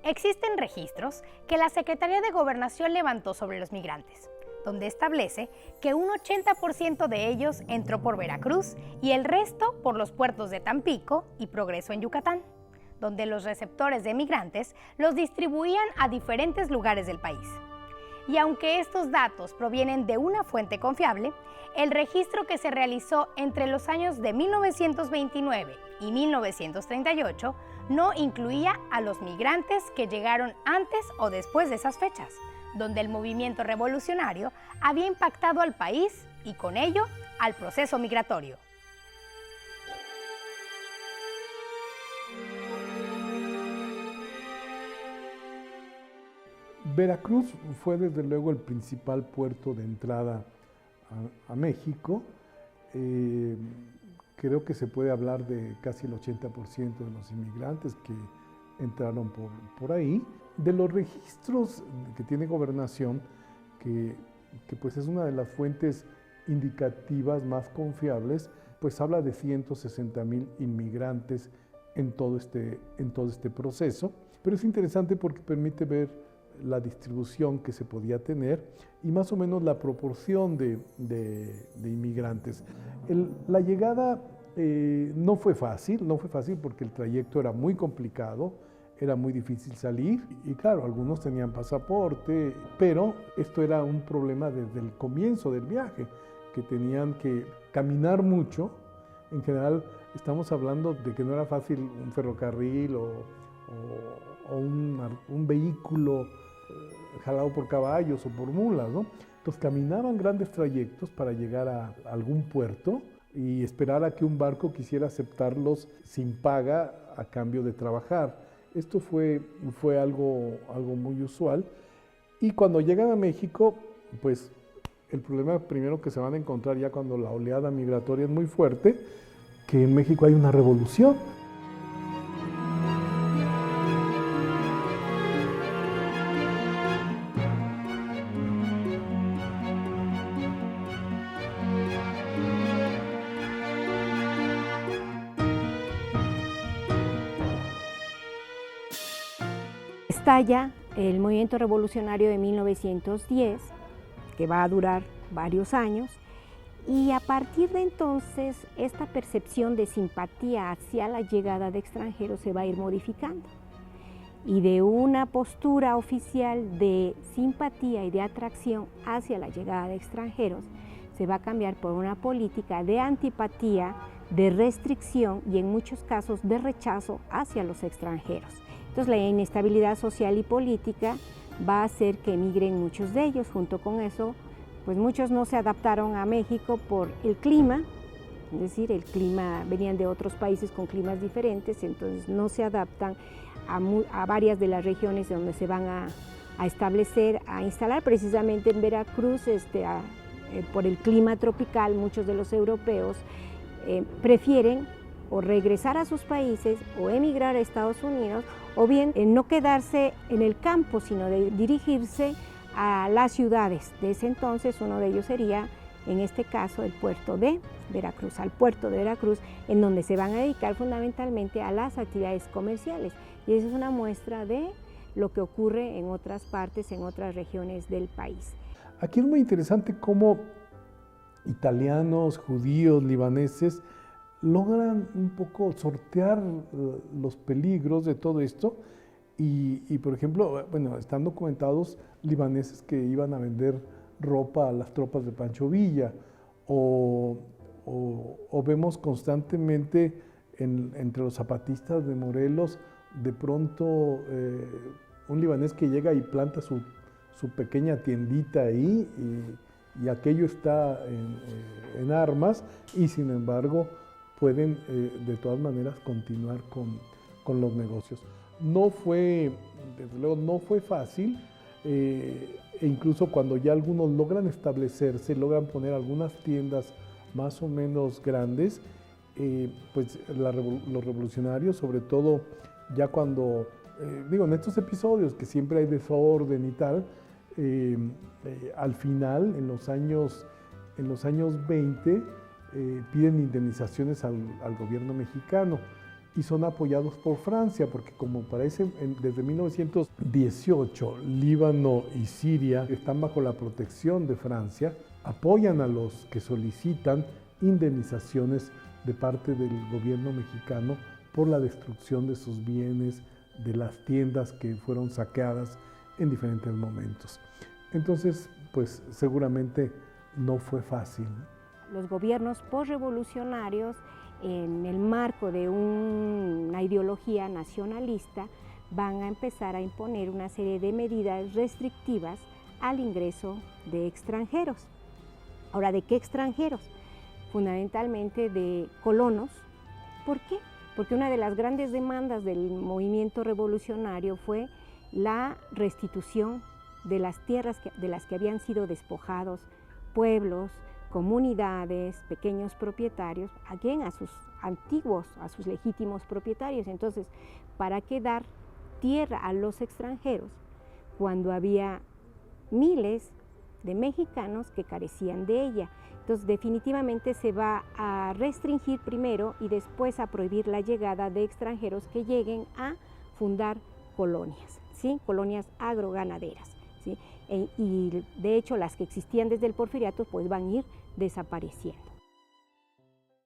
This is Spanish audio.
Existen registros que la Secretaría de Gobernación levantó sobre los migrantes, donde establece que un 80% de ellos entró por Veracruz y el resto por los puertos de Tampico y Progreso en Yucatán, donde los receptores de migrantes los distribuían a diferentes lugares del país. Y aunque estos datos provienen de una fuente confiable, el registro que se realizó entre los años de 1929 y 1938 no incluía a los migrantes que llegaron antes o después de esas fechas, donde el movimiento revolucionario había impactado al país y con ello al proceso migratorio. Veracruz fue desde luego el principal puerto de entrada a México. Creo que se puede hablar de casi el 80% de los inmigrantes que entraron por ahí. De los registros que tiene Gobernación, que pues es una de las fuentes indicativas más confiables, pues habla de 160,000 inmigrantes en todo este proceso. Pero es interesante porque permite ver la distribución que se podía tener y más o menos la proporción de inmigrantes. La llegada no fue fácil porque el trayecto era muy complicado, era muy difícil salir y claro, algunos tenían pasaporte, pero esto era un problema desde el comienzo del viaje, que tenían que caminar mucho. En general estamos hablando de que no era fácil un ferrocarril o un vehículo jalado por caballos o por mulas, ¿no? Entonces caminaban grandes trayectos para llegar a algún puerto y esperar a que un barco quisiera aceptarlos sin paga a cambio de trabajar. Esto fue algo muy usual. Y cuando llegan a México, pues el problema primero que se van a encontrar ya cuando la oleada migratoria es muy fuerte, que en México hay una revolución. Estalla el movimiento revolucionario de 1910, que va a durar varios años, y a partir de entonces esta percepción de simpatía hacia la llegada de extranjeros se va a ir modificando. Y de una postura oficial de simpatía y de atracción hacia la llegada de extranjeros, se va a cambiar por una política de antipatía, de restricción y en muchos casos de rechazo hacia los extranjeros. Entonces la inestabilidad social y política va a hacer que emigren muchos de ellos. Junto con eso, pues muchos no se adaptaron a México por el clima, es decir, el clima, venían de otros países con climas diferentes, entonces no se adaptan a varias de las regiones donde se van a establecer, a instalar. Precisamente en Veracruz, por el clima tropical, muchos de los europeos prefieren o regresar a sus países o emigrar a Estados Unidos, o bien no quedarse en el campo, sino de dirigirse a las ciudades. De ese entonces uno de ellos sería, en este caso, el puerto de Veracruz, al puerto de Veracruz, en donde se van a dedicar fundamentalmente a las actividades comerciales. Y esa es una muestra de lo que ocurre en otras partes, en otras regiones del país. Aquí es muy interesante cómo italianos, judíos, libaneses logran un poco sortear los peligros de todo esto y por ejemplo, bueno, están documentados libaneses que iban a vender ropa a las tropas de Pancho Villa o vemos constantemente entre los zapatistas de Morelos de pronto un libanés que llega y planta su pequeña tiendita ahí y aquello está en armas y sin embargo pueden de todas maneras continuar con los negocios. No fue, desde luego, no fue fácil, e incluso cuando ya algunos logran establecerse, logran poner algunas tiendas más o menos grandes, pues los revolucionarios, sobre todo ya cuando, en estos episodios que siempre hay desorden y tal, al final, en los años 20, piden indemnizaciones al gobierno mexicano y son apoyados por Francia, porque como parece desde 1918 Líbano y Siria están bajo la protección de Francia, apoyan a los que solicitan indemnizaciones de parte del gobierno mexicano por la destrucción de sus bienes, de las tiendas que fueron saqueadas en diferentes momentos. Entonces, pues seguramente no fue fácil. Los gobiernos posrevolucionarios, en el marco de una ideología nacionalista, van a empezar a imponer una serie de medidas restrictivas al ingreso de extranjeros. Ahora, ¿de qué extranjeros? Fundamentalmente de colonos. ¿Por qué? Porque una de las grandes demandas del movimiento revolucionario fue la restitución de las tierras de las que habían sido despojados pueblos, comunidades, pequeños propietarios, a sus antiguos, a sus legítimos propietarios. Entonces, ¿para qué dar tierra a los extranjeros cuando había miles de mexicanos que carecían de ella? Entonces, definitivamente se va a restringir primero y después a prohibir la llegada de extranjeros que lleguen a fundar colonias, ¿sí? Colonias agroganaderas, ¿sí? Y de hecho las que existían desde el Porfiriato pues van a ir desapareciendo.